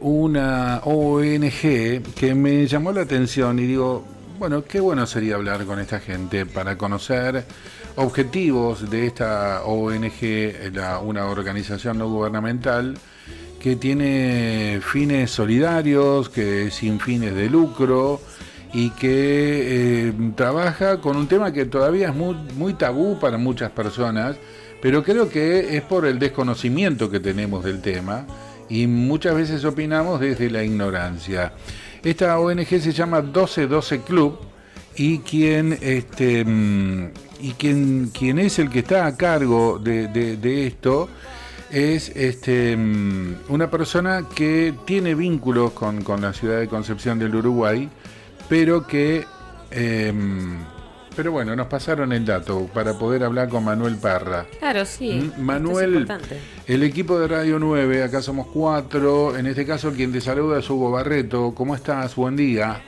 una ONG que me llamó la atención y digo, bueno, qué bueno sería hablar con esta gente para conocer objetivos de esta ONG, una organización no gubernamental que tiene fines solidarios, que es sin fines de lucro y que trabaja con un tema que todavía es muy tabú para muchas personas, pero creo que es por el desconocimiento que tenemos del tema y muchas veces opinamos desde la ignorancia. Esta ONG se llama 1212 Club y quien es el que está a cargo de esto es una persona que tiene vínculos con la ciudad de Concepción del Uruguay, pero que pero bueno, nos pasaron el dato para poder hablar con Manuel Parra. Claro, sí. Manuel, el equipo de Radio 9, acá somos 4, en este caso quien te saluda es Hugo Barreto. ¿Cómo estás? Buen día.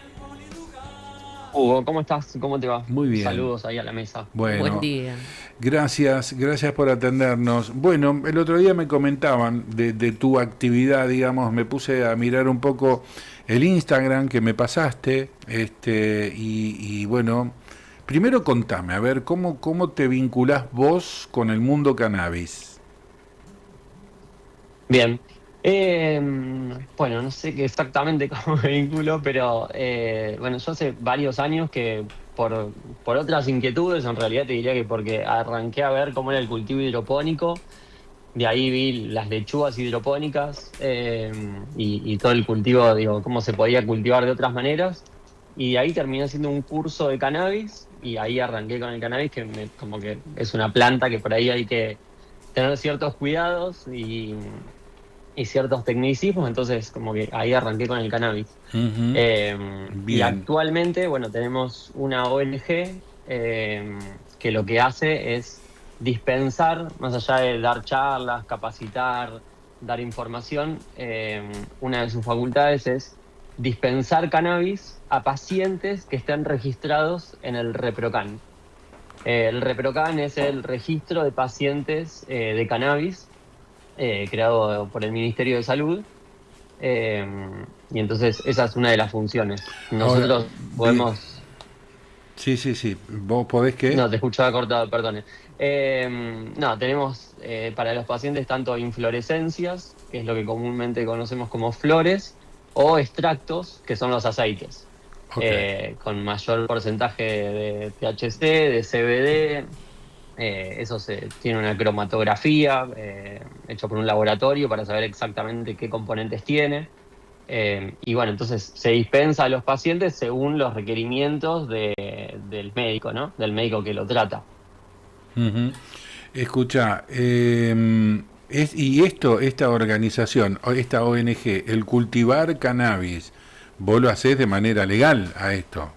Hugo, ¿cómo estás? ¿Cómo te va? Muy bien. Saludos ahí a la mesa. Bueno, buen día. Gracias por atendernos. Bueno, el otro día me comentaban de tu actividad, digamos, me puse a mirar un poco el Instagram que me pasaste, y bueno, primero contame, a ver, ¿cómo te vinculás vos con el mundo cannabis? Bien. Bueno, no sé qué exactamente cómo me vinculo, pero bueno, yo hace varios años que por otras inquietudes, en realidad te diría que porque arranqué a ver cómo era el cultivo hidropónico, de ahí vi las lechugas hidropónicas y todo el cultivo, digo, cómo se podía cultivar de otras maneras, y de ahí terminé haciendo un curso de cannabis y ahí arranqué con el cannabis, como que es una planta que por ahí hay que tener ciertos cuidados y ciertos tecnicismos, entonces como que ahí arranqué con el cannabis. Y actualmente, bueno, tenemos una ONG que lo que hace es dispensar, más allá de dar charlas, capacitar, dar información, una de sus facultades es dispensar cannabis a pacientes que estén registrados en el ReproCan. El ReproCan es el registro de pacientes de cannabis creado por el Ministerio de Salud, y entonces esa es una de las funciones. Nosotros Ahora, podemos... Sí. ¿Vos podés qué? No, te escuchaba cortado, perdone. No, tenemos para los pacientes tanto inflorescencias, que es lo que comúnmente conocemos como flores, o extractos, que son los aceites, con mayor porcentaje de THC, de CBD. Eso tiene una cromatografía hecho por un laboratorio para saber exactamente qué componentes tiene. Y bueno, entonces se dispensa a los pacientes según los requerimientos del médico, ¿no? Del médico que lo trata. Uh-huh. Escucha, esta organización, esta ONG, el cultivar cannabis, vos lo hacés de manera legal a esto.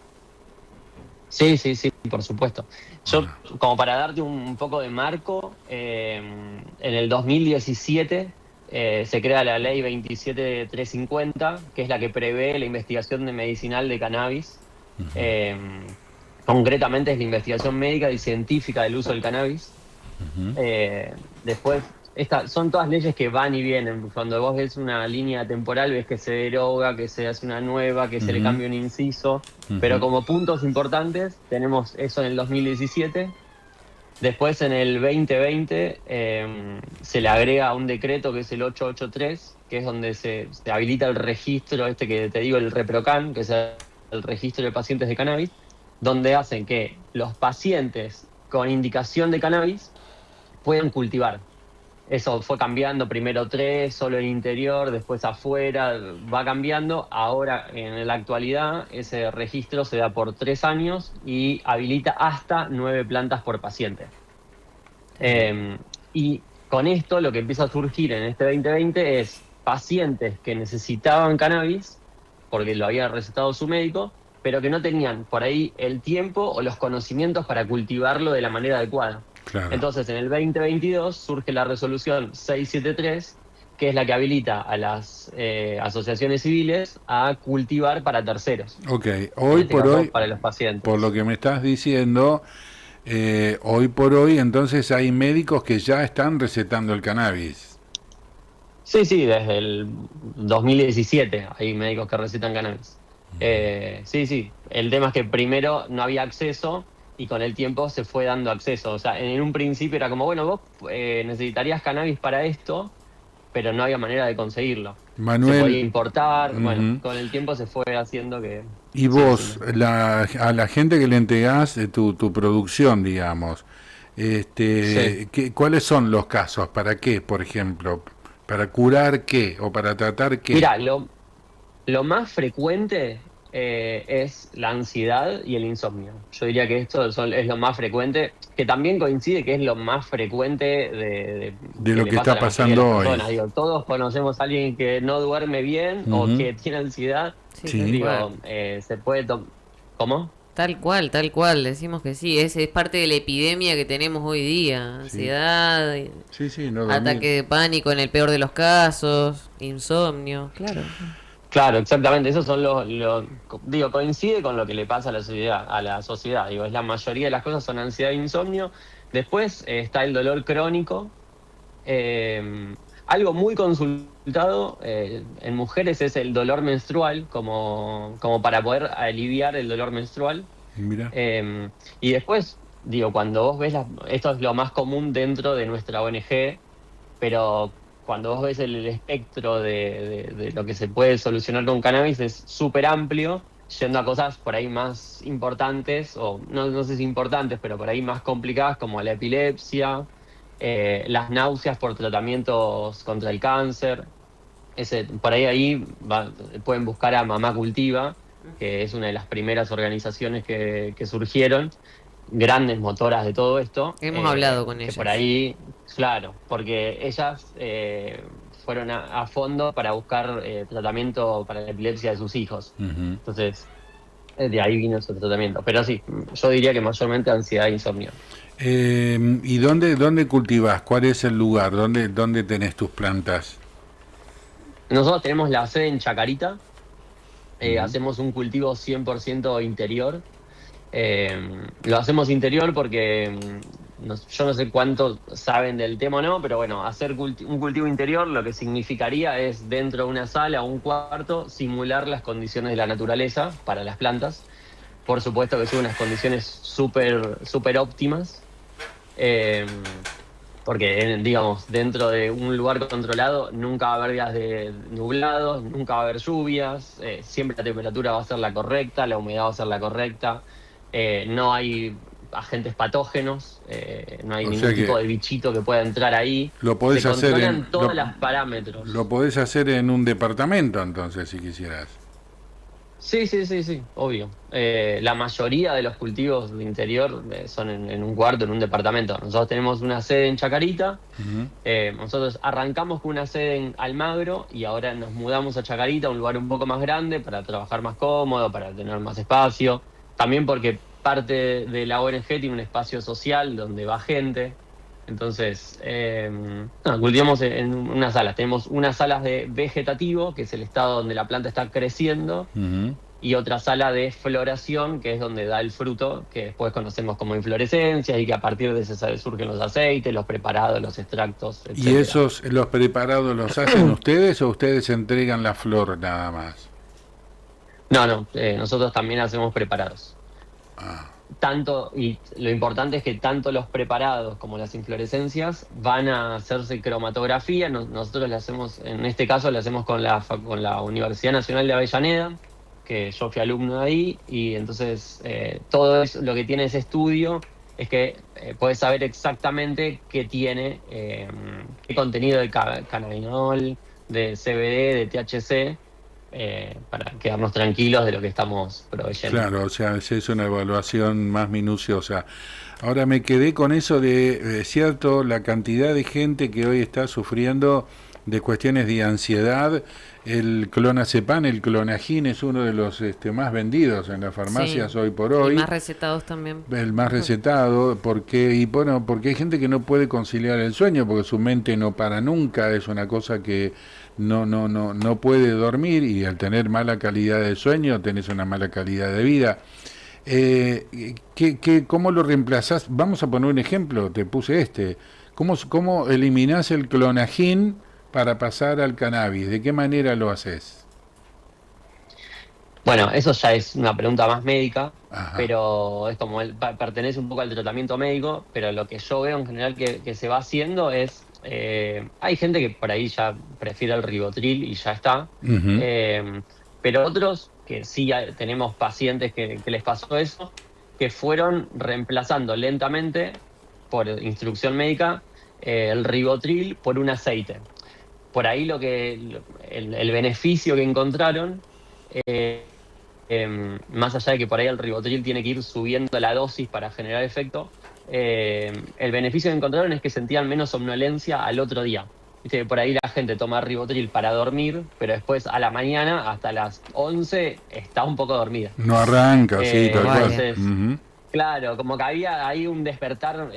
Sí, por supuesto. Yo, como para darte un poco de marco, en el 2017 se crea la ley 27350, que es la que prevé la investigación medicinal de cannabis. Uh-huh. Concretamente es la investigación médica y científica del uso del cannabis. Uh-huh. Después, son todas leyes que van y vienen. Cuando vos ves una línea temporal, ves que se deroga, que se hace una nueva, que uh-huh. se le cambia un inciso. Uh-huh. Pero como puntos importantes, tenemos eso en el 2017. Después, en el 2020, se le agrega un decreto que es el 883, que es donde se habilita el registro, que te digo, el ReproCan, que es el registro de pacientes de cannabis, donde hacen que los pacientes con indicación de cannabis puedan cultivar. Eso fue cambiando, primero 3, solo el interior, después afuera, va cambiando. Ahora, en la actualidad, ese registro se da por 3 años y habilita hasta 9 plantas por paciente. Y con esto lo que empieza a surgir en este 2020 es pacientes que necesitaban cannabis, porque lo había recetado su médico, pero que no tenían por ahí el tiempo o los conocimientos para cultivarlo de la manera adecuada. Claro. Entonces, en el 2022 surge la resolución 673, que es la que habilita a las asociaciones civiles a cultivar para terceros. Ok, hoy por hoy, para los pacientes. Por lo que me estás diciendo, hoy por hoy entonces hay médicos que ya están recetando el cannabis. Sí, sí, desde el 2017 hay médicos que recetan cannabis. Sí, sí, el tema es que primero no había acceso y con el tiempo se fue dando acceso. O sea, en un principio era como, bueno, vos necesitarías cannabis para esto, pero no había manera de conseguirlo. Se podía Manuel, importar, bueno, ujú. con el tiempo se fue haciendo que... Y Sí, decime. vos, a la gente que le entregás tu producción, digamos, Sí. ¿cuáles son los casos? ¿Para qué, por ejemplo? ¿Para curar qué? ¿O para tratar qué? Mira, lo más frecuente es la ansiedad y el insomnio. Yo diría que es lo más frecuente, que también coincide que es lo más frecuente De que lo le que pasa a está la mayoría de pasando las hoy. personas. Digo, todos conocemos a alguien que no duerme bien o Ujú. que tiene ansiedad. Sí, tal Sí, cual. Digo, se puede tomar... ¿Cómo? Tal cual, decimos que sí, es parte de la epidemia que tenemos hoy día, sí, ansiedad, sí, sí, no dormir. ataque de pánico en el peor de los casos, insomnio, claro. Claro, exactamente. Esos son digo, coincide con lo que le pasa a la sociedad, Digo, es la mayoría de las cosas son ansiedad e insomnio. Después está el dolor crónico. Algo muy consultado en mujeres es el dolor menstrual, como para poder aliviar el dolor menstrual. Mira. Y después, digo, cuando vos ves esto es lo más común dentro de nuestra ONG, pero cuando vos ves el espectro de lo que se puede solucionar con cannabis es súper amplio, yendo a cosas por ahí más importantes, o no sé si importantes, pero por ahí más complicadas como la epilepsia, las náuseas por tratamientos contra el cáncer. Por pueden buscar a Mamá Cultiva, que es una de las primeras organizaciones que surgieron, grandes motoras de todo esto, Hemos hablado con que por ellas. ahí, claro, porque ellas fueron a fondo para buscar tratamiento para la epilepsia de sus hijos. Ujú. Entonces, de ahí vino ese tratamiento. Pero sí, yo diría que mayormente ansiedad e insomnio. ¿Y dónde cultivás? ¿Cuál es el lugar? ¿Dónde tenés tus plantas? Nosotros tenemos la sede en Chacarita, Ujú. hacemos un cultivo 100% interior. Lo hacemos interior porque yo no sé cuánto saben del tema o no, pero bueno, hacer un cultivo interior lo que significaría es dentro de una sala o un cuarto simular las condiciones de la naturaleza para las plantas. Por supuesto que son unas condiciones súper súper óptimas, eh, porque digamos, dentro de un lugar controlado nunca va a haber días de nublados, nunca va a haber lluvias, siempre la temperatura va a ser la correcta, la humedad va a ser la correcta, no hay agentes patógenos, no hay O sea ningún tipo que de bichito que pueda entrar ahí, lo se podés hacer controlan todos los parámetros. lo podés hacer en un departamento, entonces, si quisieras. Sí, sí, sí, sí, obvio. La mayoría de los cultivos de interior son en un cuarto, en un departamento. Nosotros tenemos una sede en Chacarita. Ujú. Nosotros arrancamos con una sede en Almagro y ahora nos mudamos a Chacarita, un lugar un poco más grande para trabajar más cómodo, para tener más espacio. También porque parte de la ONG tiene un espacio social donde va gente. Entonces, cultivamos en unas salas. Tenemos unas salas de vegetativo, que es el estado donde la planta está creciendo, Ujú. y otra sala de floración, que es donde da el fruto, que después conocemos como inflorescencias y que a partir de ese surgen los aceites, los preparados, los extractos, ¿Y etcétera. esos, los preparados, los hacen ustedes o ustedes entregan la flor nada más? No, no, nosotros también hacemos preparados. Ah, Tanto, y lo importante es que tanto los preparados como las inflorescencias van a hacerse cromatografía. Nosotros le hacemos, en este caso, le hacemos con la Universidad Nacional de Avellaneda, que yo fui alumno de ahí, y entonces lo que tiene ese estudio es que puedes saber exactamente qué tiene, qué contenido de cannabinol, de CBD, de THC, para quedarnos tranquilos de lo que estamos proveyendo. claro, o sea, es una evaluación más minuciosa. Ahora me quedé con eso de, cierto, la cantidad de gente que hoy está sufriendo de cuestiones de ansiedad. El clonazepam, el clonagin es uno de los más vendidos en las Sí, farmacias hoy por y hoy, más recetados también. el más recetado, porque hay gente que no puede conciliar el sueño, porque su mente no para nunca, es una cosa que no puede dormir, y al tener mala calidad de sueño tenés una mala calidad de vida. ¿Cómo lo reemplazás? Vamos a poner un ejemplo, te puse ¿cómo eliminás el clonagin para pasar al cannabis? ¿De qué manera lo haces? Bueno, eso ya es una pregunta más médica, Ajá. pero es como pertenece un poco al tratamiento médico, pero lo que yo veo en general que se va haciendo es, hay gente que por ahí ya prefiere el ribotril y ya está, Ujú. eh, pero otros que sí tenemos pacientes que les pasó eso, que fueron reemplazando lentamente, por instrucción médica, el ribotril por un aceite. Por ahí el beneficio que encontraron, más allá de que por ahí el ribotril tiene que ir subiendo la dosis para generar efecto, el beneficio que encontraron es que sentían menos somnolencia al otro día. Viste que por ahí la gente toma ribotril para dormir, pero después a la mañana, hasta las 11 está un poco dormida. No arranca, sí, tal cual. Vale. Entonces, Ujú. claro, como que había ahí un despertar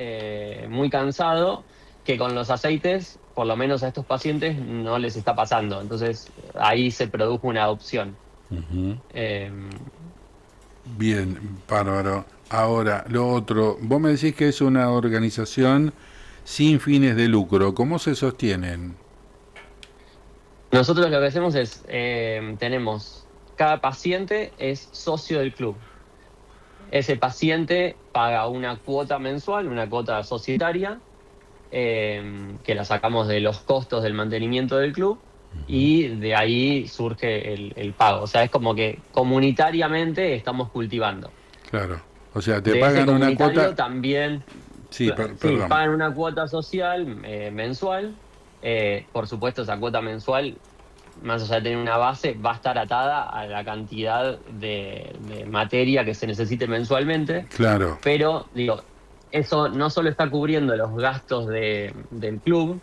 muy cansado que con los aceites, por lo menos a estos pacientes, no les está pasando. Entonces, ahí se produjo una adopción. Ujú. Eh, Bien, bárbaro. Ahora, lo otro, vos me decís que es una organización sin fines de lucro. ¿Cómo se sostienen? Nosotros lo que hacemos es, cada paciente es socio del club. Ese paciente paga una cuota mensual, una cuota societaria, que la sacamos de los costos del mantenimiento del club, y de ahí surge el pago. O sea, es como que comunitariamente estamos cultivando. Claro. O sea, te De ese pagan una comunitario cuota. también, Sí, sí, perdón. pagan una cuota social mensual. Por supuesto, esa cuota mensual, más allá de tener una base, va a estar atada a la cantidad de materia que se necesite mensualmente, Claro, pero digo, eso no solo está cubriendo los gastos del club,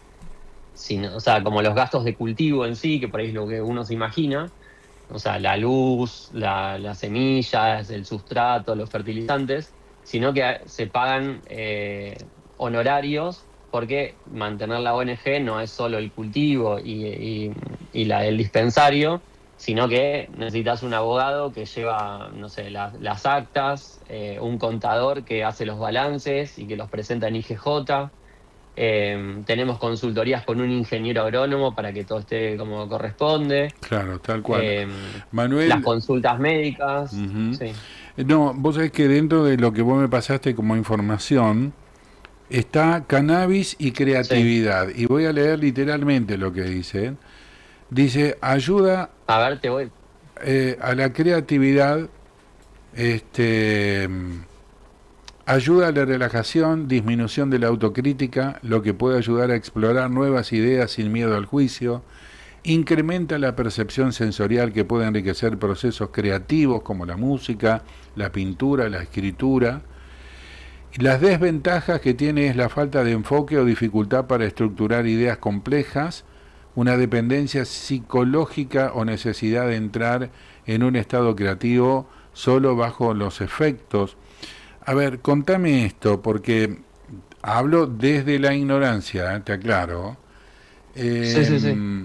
sino, o sea, como los gastos de cultivo en sí, que por ahí es lo que uno se imagina, o sea, la luz, las semillas, el sustrato, los fertilizantes, sino que se pagan honorarios, porque mantener la ONG no es solo el cultivo y el dispensario, sino que necesitas un abogado que lleva, no sé, las actas, un contador que hace los balances y que los presenta en IGJ. Tenemos consultorías con un ingeniero agrónomo para que todo esté como corresponde. claro, tal cual. eh, las Manuel, consultas médicas, ujú. sí, No, vos sabés que dentro de lo que vos me pasaste como información está cannabis y sí. creatividad. Y voy a leer literalmente lo que dice. Dice, ayuda A ver, te voy. a la creatividad, este, ayuda a la relajación, disminución de la autocrítica, lo que puede ayudar a explorar nuevas ideas sin miedo al juicio, incrementa la percepción sensorial que puede enriquecer procesos creativos como la música, la pintura, la escritura. Las desventajas que tiene es la falta de enfoque o dificultad para estructurar ideas complejas, una dependencia psicológica o necesidad de entrar en un estado creativo solo bajo los efectos. A ver, contame esto, porque hablo desde la ignorancia, te aclaro. Sí, sí, sí. Eh,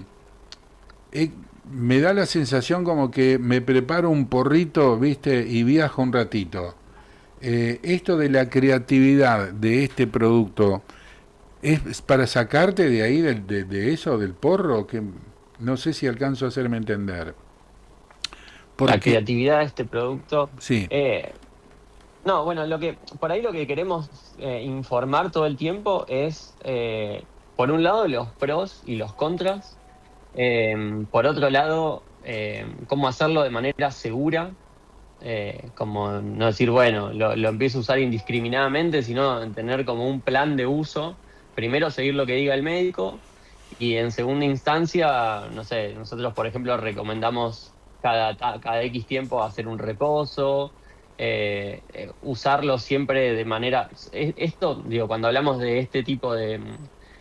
eh, Me da la sensación como que me preparo un porrito, ¿viste? Y viajo un ratito. Esto de la creatividad de este producto, ¿es para sacarte de ahí, de eso, del porro? Que no sé si alcanzo a hacerme entender. La Porque, creatividad de este producto. sí, No, bueno, por ahí lo que queremos informar todo el tiempo es, por un lado, los pros y los contras. Por otro lado, cómo hacerlo de manera segura. Como no decir, bueno, lo empiezo a usar indiscriminadamente, sino tener como un plan de uso. Primero seguir lo que diga el médico, y en segunda instancia, no sé, nosotros por ejemplo recomendamos cada X tiempo hacer un reposo, usarlo siempre de manera... Esto, digo, cuando hablamos de este tipo de...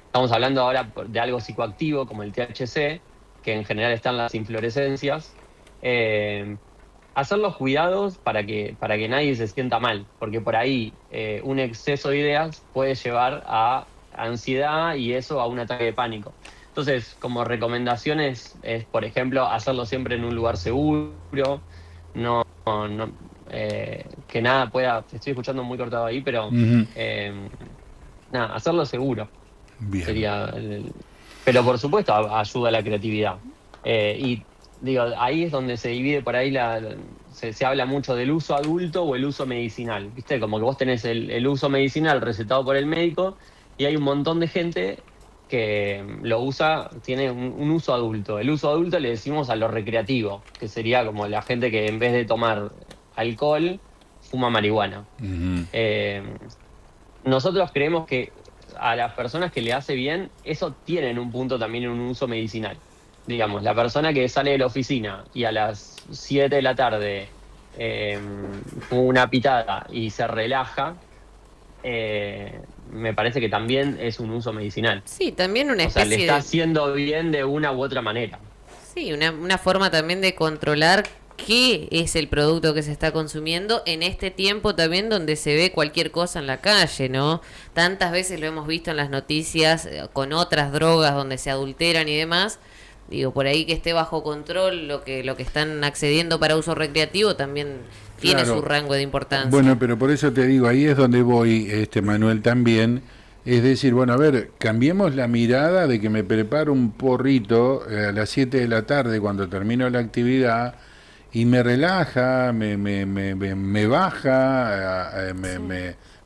Estamos hablando ahora de algo psicoactivo como el THC, que en general están las inflorescencias. eh, Hacer los cuidados para que nadie se sienta mal, porque por ahí un exceso de ideas puede llevar a ansiedad y eso a un ataque de pánico. Entonces, como recomendaciones es, por ejemplo, hacerlo siempre en un lugar seguro, no, que nada pueda, te estoy escuchando muy cortado ahí, pero ujú, eh, nada, hacerlo seguro bien. sería pero por supuesto ayuda a la creatividad. Y digo, ahí es donde se divide por ahí se habla mucho del uso adulto o el uso medicinal, ¿viste? Como que vos tenés el uso medicinal recetado por el médico y hay un montón de gente que lo usa, tiene un uso adulto. El uso adulto le decimos a lo recreativo, que sería como la gente que en vez de tomar alcohol, fuma marihuana. Ujú. Nosotros creemos que a las personas que le hace bien, eso tiene en un punto también un uso medicinal. Digamos, la persona que sale de la oficina y a las 7 de la tarde fuma una pitada y se relaja, me parece que también es un uso medicinal. Sí, también una O sea, le especie está de... haciendo bien de una u otra manera. Sí, una forma también de controlar qué es el producto que se está consumiendo en este tiempo también donde se ve cualquier cosa en la calle, ¿no? Tantas veces lo hemos visto en las noticias con otras drogas donde se adulteran y demás. Digo, por ahí que esté bajo control lo que están accediendo para uso recreativo también tiene Claro. su rango de importancia. Bueno, pero por eso te digo, ahí es donde voy, Manuel, también. Es decir, bueno, a ver, cambiemos la mirada de que me preparo un porrito a las 7 de la tarde cuando termino la actividad y me relaja, me baja,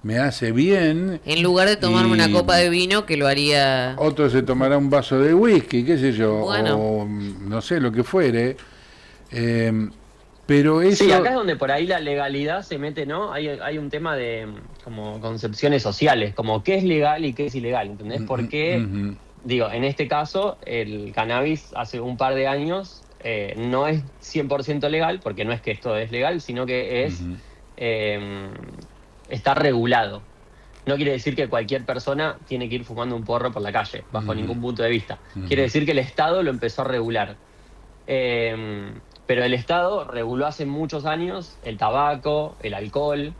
me hace bien. En lugar de tomarme una Y copa de vino que lo haría... otro se tomará un vaso de whisky, qué sé yo, Bueno. o no sé, lo que fuere. Eh, pero eso... Sí, acá es donde por ahí la legalidad se mete, ¿no? Hay un tema de como concepciones sociales, como qué es legal y qué es ilegal, ¿entendés? Porque, Ujú. digo, en este caso, el cannabis hace un par de años no es 100% legal, porque no es que esto es legal, sino que Ujú. eh, está regulado. No quiere decir que cualquier persona tiene que ir fumando un porro por la calle, bajo Ujú. ningún punto de vista. Ujú. Quiere decir que el Estado lo empezó a regular. Pero el Estado reguló hace muchos años el tabaco, el alcohol,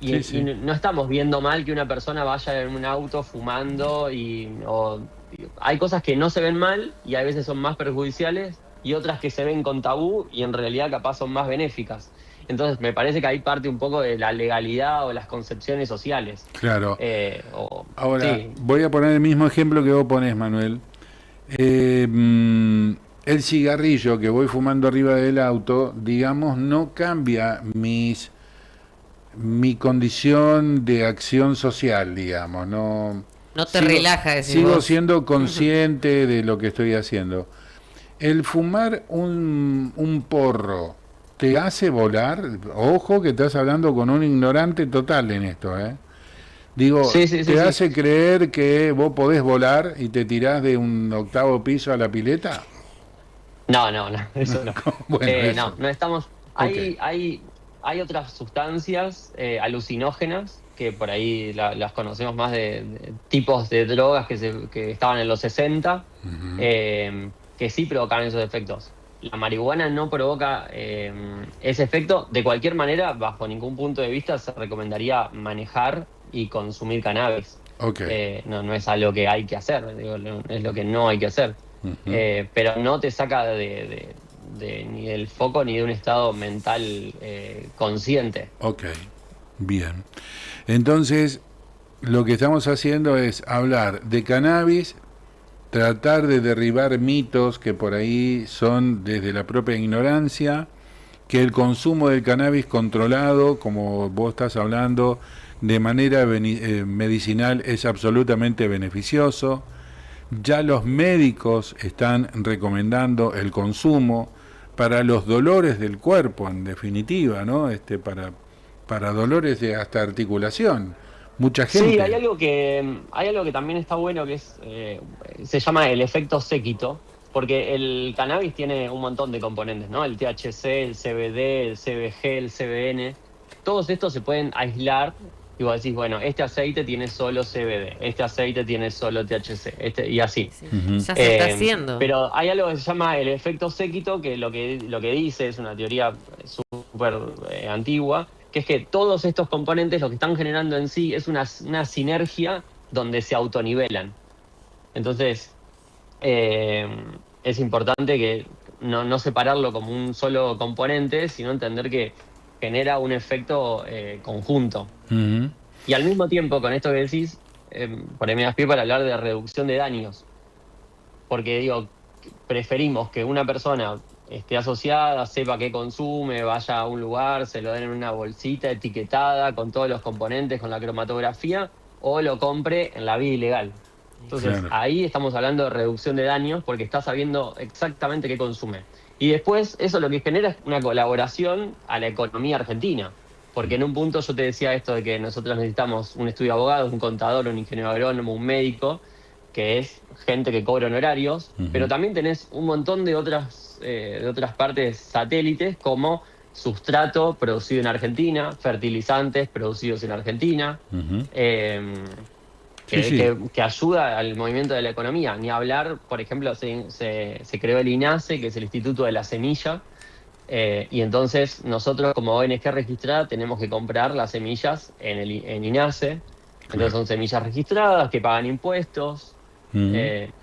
Sí, sí. y no estamos viendo mal que una persona vaya en un auto fumando hay cosas que no se ven mal y a veces son más perjudiciales y otras que se ven con tabú y en realidad capaz son más benéficas. Entonces me parece que ahí parte un poco de la legalidad o las concepciones sociales. Claro. Ahora, Sí. voy a poner el mismo ejemplo que vos ponés, Manuel. El cigarrillo que voy fumando arriba del auto, digamos, no cambia mi condición de acción social, digamos. No, No te relaja, decís sigo vos. siendo consciente de lo que estoy haciendo. El fumar un porro te hace volar. Ojo que estás hablando con un ignorante total en esto, ¿eh? Digo, Sí, sí, sí, ¿te sí. hace creer que vos podés volar y te tirás de un 8.º piso a la pileta? No, no, no, eso no. Bueno, No, eso. no estamos. Ok. Hay otras sustancias alucinógenas que por ahí las conocemos más de tipos de drogas que estaban en los 60, Ujú. que sí provocan esos efectos. La marihuana no provoca ese efecto. De cualquier manera, bajo ningún punto de vista, se recomendaría manejar y consumir cannabis. Ok. No es algo que hay que hacer, digo, es lo que no hay que hacer. Ujú. Pero no te saca ni del foco ni de un estado mental consciente. Ok. Bien. Entonces, lo que estamos haciendo es hablar de cannabis, tratar de derribar mitos que por ahí son desde la propia ignorancia, que el consumo del cannabis controlado, como vos estás hablando, de manera medicinal es absolutamente beneficioso. Ya los médicos están recomendando el consumo para los dolores del cuerpo, en definitiva, ¿no? Para dolores de hasta articulación. Mucha Sí, gente. hay algo que también está bueno que se llama el efecto séquito, porque el cannabis tiene un montón de componentes, ¿no? El THC, el CBD, el CBG, el CBN. Todos estos se pueden aislar y vos decís, bueno, este aceite tiene solo CBD, este aceite tiene solo THC, y así. Sí, Ujú. ya se está haciendo. Pero hay algo que se llama el efecto séquito, que lo que dice es una teoría súper antigua, que es que todos estos componentes lo que están generando en sí es una sinergia donde se autonivelan. Entonces, es importante que no separarlo como un solo componente, sino entender que genera un efecto conjunto. Ujú. Y al mismo tiempo, con esto que decís, por ahí me das pie para hablar de reducción de daños. porque digo, preferimos que una persona esté asociada, sepa qué consume, vaya a un lugar, se lo den en una bolsita etiquetada con todos los componentes, con la cromatografía, o lo compre en la vía ilegal. Entonces, Claro. ahí estamos hablando de reducción de daños porque está sabiendo exactamente qué consume. Y después, eso lo que genera es una colaboración a la economía argentina. Porque en un punto yo te decía esto de que nosotros necesitamos un estudio de abogados, un contador, un ingeniero agrónomo, un médico, que es gente que cobra honorarios, pero Ujú, también tenés un montón de otras partes satélites como sustrato producido en Argentina, fertilizantes producidos en Argentina, ujú. eh, Sí, sí. que ayuda al movimiento de la economía. Ni hablar, por ejemplo, se creó el INASE, que es el Instituto de la Semilla, y entonces nosotros como ONG registrada tenemos que comprar las semillas en INASE. Entonces Claro. son semillas registradas que pagan impuestos. Ujú.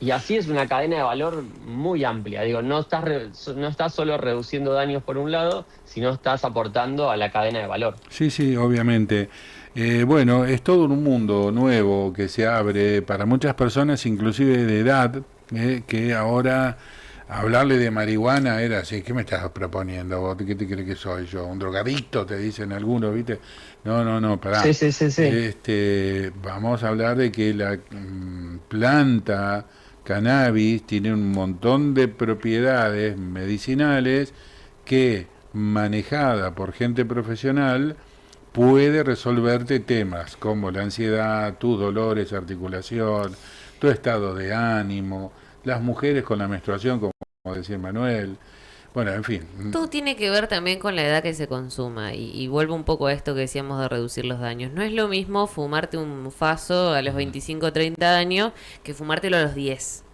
Y así es una cadena de valor muy amplia. Digo, no estás solo reduciendo daños por un lado, sino estás aportando a la cadena de valor. Sí, sí, obviamente. Bueno, es todo un mundo nuevo que se abre para muchas personas, inclusive de edad, que ahora hablarle de marihuana era así, ¿qué me estás proponiendo vos? ¿Qué te crees que soy yo? ¿Un drogadicto? Te dicen algunos, ¿viste? No, no, no, pará. Sí, sí, sí, sí. Vamos a hablar de que la planta cannabis tiene un montón de propiedades medicinales que manejada por gente profesional puede resolverte temas como la ansiedad, tus dolores, articulación, tu estado de ánimo, las mujeres con la menstruación, como decía Manuel. Bueno, en fin. Todo tiene que ver también con la edad que se consuma y vuelvo un poco a esto que decíamos de reducir los daños. No es lo mismo fumarte un faso a los 25 o 30 años que fumártelo a los 10.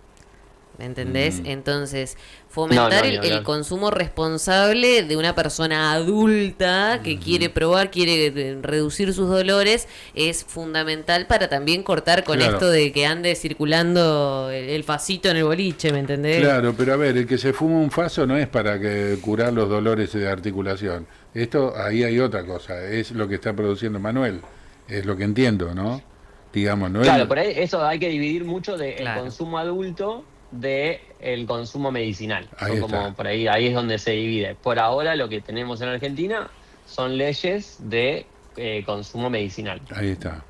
¿Me entendés? Mm, Entonces, No, fomentar no, ni el hablar. consumo responsable de una persona adulta que quiere ujú. probar, quiere reducir sus dolores, es fundamental para también cortar con Claro, esto de que ande circulando el facito en el boliche, ¿me entendés? claro, pero a ver, el que se fuma un faso no es para que curar los dolores de articulación. Esto, ahí hay otra cosa, es lo que está produciendo Manuel, es lo que entiendo, ¿no? Digamos, no es... Claro, por ahí eso hay que dividir mucho del Claro. consumo adulto del consumo medicinal. Ahí Son está, como por ahí es donde se divide. Por ahora lo que tenemos en Argentina son leyes de consumo medicinal. ahí está.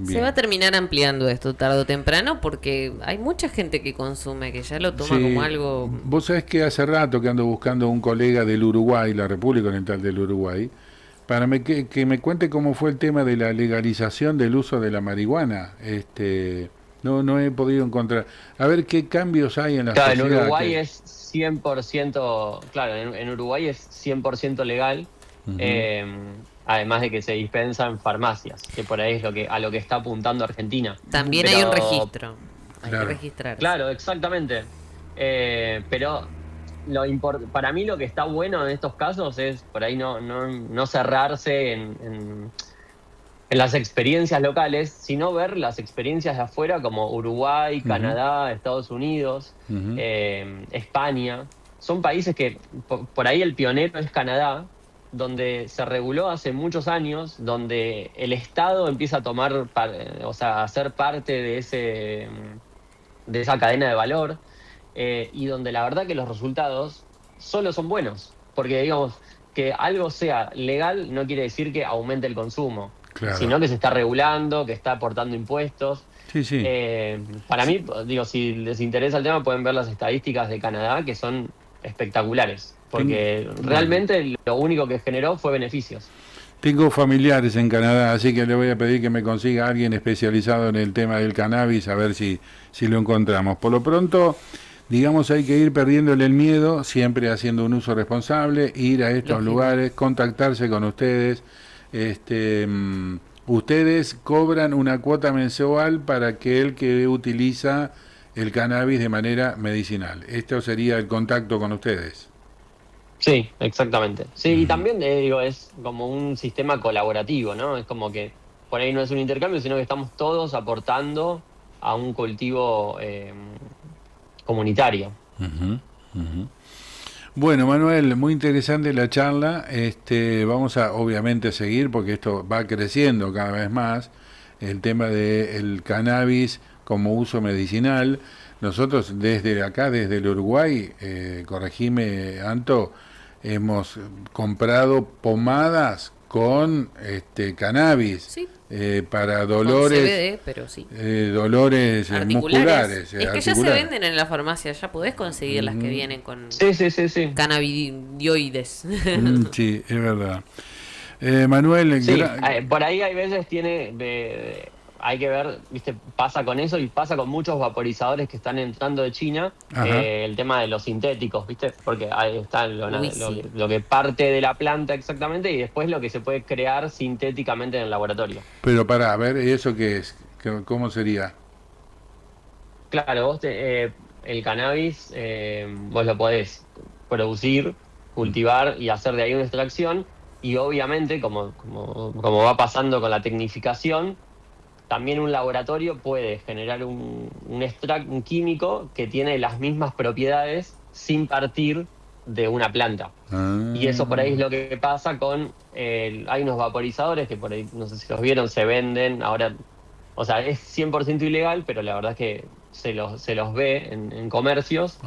Se va a Bien. terminar ampliando esto tarde o temprano porque hay mucha gente que consume, que ya lo toma como Sí, algo. vos sabés que hace rato que ando buscando un colega del Uruguay, la República Oriental del Uruguay, para que me cuente cómo fue el tema de la legalización del uso de la marihuana. No, no he podido encontrar. A ver qué cambios hay en la Claro, en sociedad. Uruguay es 100%, claro, en Uruguay es 100% legal, Ujú. eh, además de que se dispensa en farmacias, que por ahí es a lo que está apuntando Argentina. También hay un Pero registro. Hay que Claro. registrarse. claro, exactamente. Pero para mí lo que está bueno en estos casos es por ahí no cerrarse en las experiencias locales, sino ver las experiencias de afuera como Uruguay, Ujú, Canadá, Estados Unidos, ujú, España. Son países que por ahí el pionero es Canadá, donde se reguló hace muchos años, donde el Estado empieza a tomar, o sea, a ser parte de esa cadena de valor, y donde la verdad que los resultados solo son buenos, porque digamos que algo sea legal no quiere decir que aumente el consumo, claro. sino que se está regulando, que está aportando impuestos. Sí, sí. Para Sí, mí, digo, si les interesa el tema, pueden ver las estadísticas de Canadá, que son espectaculares, porque bueno, realmente lo único que generó fue beneficios. tengo familiares en Canadá, así que le voy a pedir que me consiga a alguien especializado en el tema del cannabis, a ver si lo encontramos. Por lo pronto, digamos, hay que ir perdiéndole el miedo, siempre haciendo un uso responsable, ir a estos Lógico. lugares, contactarse con ustedes. Ustedes cobran una cuota mensual para aquel que utiliza el cannabis de manera medicinal. Esto sería el contacto con ustedes. Sí, exactamente. Sí, y Ujú. también digo, es como un sistema colaborativo, ¿no? Es como que por ahí no es un intercambio, sino que estamos todos aportando a un cultivo comunitario. Ujú, ujú. Bueno, Manuel, muy interesante la charla. Vamos a obviamente seguir porque esto va creciendo cada vez más. El tema del cannabis como uso medicinal. nosotros desde acá, desde el Uruguay, corregime, Anto, hemos comprado pomadas con cannabis. Sí. Para Con dolores, CBD, pero sí. dolores musculares. Es que ya se venden en la farmacia, ya podés conseguir las que vienen con Sí. cannabinoides. Sí, es verdad. Manuel, Sí, por ahí hay veces hay que ver, viste, pasa con eso y pasa con muchos vaporizadores que están entrando de China, el tema de los sintéticos, viste, porque ahí está lo que parte de la planta exactamente y después lo que se puede crear sintéticamente en el laboratorio. pero a ver, ¿y eso qué es? ¿Cómo sería? Claro, el cannabis vos lo podés producir, cultivar y hacer de ahí una extracción y obviamente, como va pasando con la tecnificación, también un laboratorio puede generar un extracto, un químico que tiene las mismas propiedades sin partir de una planta. Y eso por ahí es lo que pasa con... hay unos vaporizadores que por ahí, no sé si los vieron, se venden ahora... O sea, es 100% ilegal, pero la verdad es que se los ve en comercios,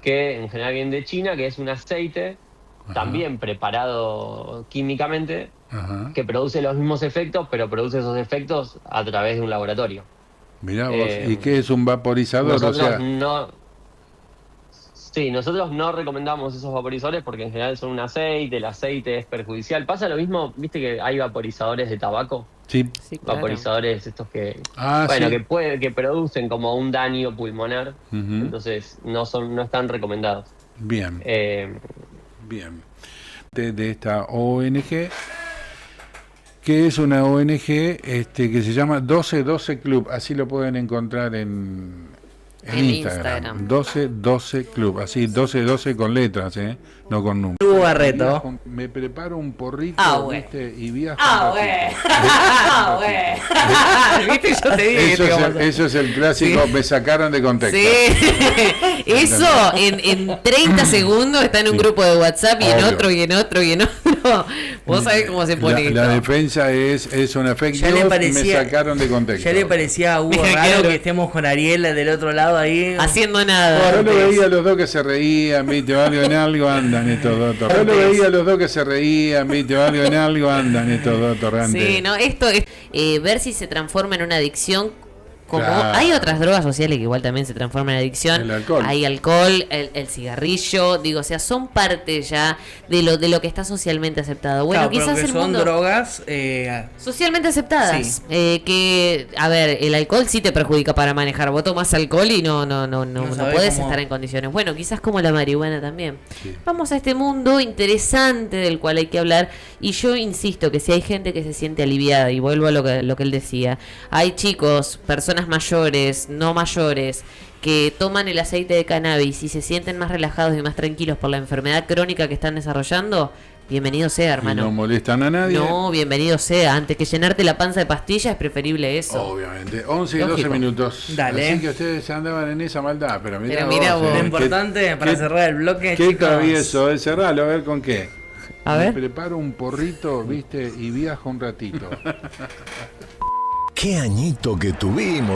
que en general vienen de China, que es un aceite también preparado químicamente, que produce los mismos efectos, pero produce esos efectos a través de un laboratorio. Mirá vos, ¿y qué es un vaporizador? Nosotros no recomendamos esos vaporizadores porque en general son un aceite, el aceite es perjudicial. Pasa lo mismo, viste que hay vaporizadores de tabaco. Sí, claro. Vaporizadores estos que sí. que producen como un daño pulmonar, entonces no están recomendados. Bien. Bien. De esta ONG, que es una ONG que se llama 1212 Club, así lo pueden encontrar en Instagram. 1212 Club, así 1212 con letras, no con números. Hugo Barreto. Me preparo un porrito, ¿viste? Y viajo. ¿Viste? Yo te dije eso es el clásico, me sacaron de contexto. Sí. Eso en 30 segundos está en un grupo de WhatsApp y en otro y en otro y en otro. Vos sabés cómo se pone la defensa es un efecto, me sacaron de contexto. Ya le parecía a Hugo raro que estemos con Ariel del otro lado ahí haciendo nada. Yo lo veía a los dos que se reían, ¿viste? Algo en algo andan estos dos torrantes. Yo lo veía a los dos que se reían, ¿viste? Algo en algo andan estos dos torrantes. Sí, no, esto es ver si se transforma en una adicción. Como Claro. hay otras drogas sociales que igual también se transforman en adicción. El alcohol. Hay alcohol, el cigarrillo, digo, o sea, son parte ya de lo que está socialmente aceptado. Bueno, claro, quizás pero que el son mundo drogas socialmente aceptadas. Sí. Que, a ver, el alcohol sí te perjudica para manejar. Vos tomás alcohol y no sabés podés cómo... estar en condiciones. Bueno, quizás como la marihuana también. Sí. Vamos a este mundo interesante del cual hay que hablar. Y yo insisto que si hay gente que se siente aliviada, y vuelvo a lo que él decía, hay chicos, personas mayores, no mayores, que toman el aceite de cannabis y se sienten más relajados y más tranquilos por la enfermedad crónica que están desarrollando, bienvenido sea, hermano. Y no molestan a nadie. No, bienvenido sea. Antes que llenarte la panza de pastillas es preferible eso. Obviamente. 11 y Lógico. 12 minutos. Dale. Así que ustedes andaban en esa maldad, pero mirá vos. Lo importante para cerrar el bloque, qué chicos. travieso, cerralo, a ver con qué. A ver. Me preparo un porrito, ¿viste? Y viajo un ratito. Qué añito que tuvimos.